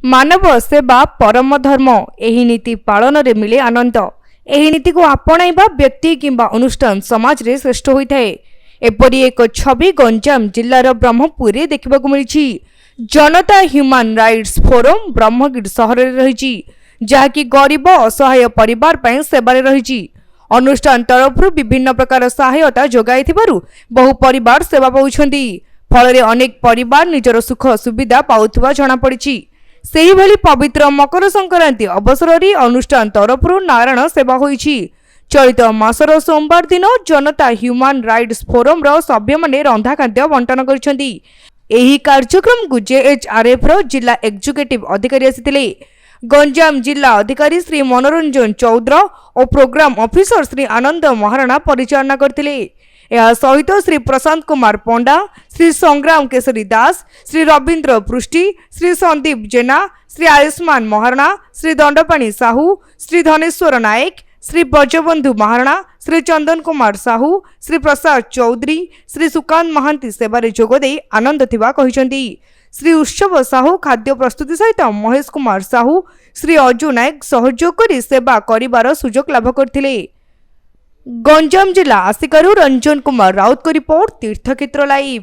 मानव सेवा परम धर्म एही नीति पालन रे मिले आनंद। एही नीति को आपणाइबा व्यक्ति किंबा अनुष्ठान समाज रे श्रेष्ठ होइथाए। एपरि एक छवि गंजाम जिल्लार ब्रह्मपुर रे देखिबाकु मिलिछि। जनता ह्यूमन राइट्स फोरम ब्रह्मगिर सहर रे रहिछि, जाकी गरीब असहाय परिवार पय सेवारे रहिछि। अनुष्ठान तरफरु विभिन्न प्रकार सहायता जोगाइथिबारु बहु परिवार सेवा पाउछन्ति। फल अनेक परिवार निजर सुख सुविधा पाउथुवा जणा पड़िछि। सेही भली पवित्र मकर संक्रांति अवसर रे अनुष्ठान तरफरु नारायण सेवा होइछि। चलित मासर सोमवार दिन जनता ह्यूमन राइट्स फोरम रो सभ्य माने रंधा खाद्य बंटन करिसेंती। एही कार्यक्रम को जेएचआरएफ रो जिला एग्जीक्यूटिव अधिकारी आसिथिले। गंजाम जिला अधिकारी श्री मनोरंजन चौधरी और प्रोग्राम ऑफिसर श्री आनंद महाराणा परिचालना करथिले। यह सहित श्री प्रशांत कुमार पंडा, श्री संग्राम केसरी दास, श्री रविंद्र पृष्टि, श्री संदीप जेना, श्री आयुष्मान महाराणा, श्री दंडपाणी साहू, श्री धनेश्वर नायक, श्री ब्रजबंधु महाराणा, श्री चंदन कुमार साहू, श्री प्रसाद चौधरी, श्री सुकांत महांती सेवारे जोगदे आनंद थिबा कहिसेंती। श्री उत्सव साहू खाद्य प्रस्तुति सहित महेश कुमार साहू, श्री अजु नायक सहयोग करी सेवा करिवार सुजोग लाभ करथिले। गंजाम जिला आसिकारु रंजन कुमार राउत को रिपोर्ट तीर्थक्षेत्र लाइव।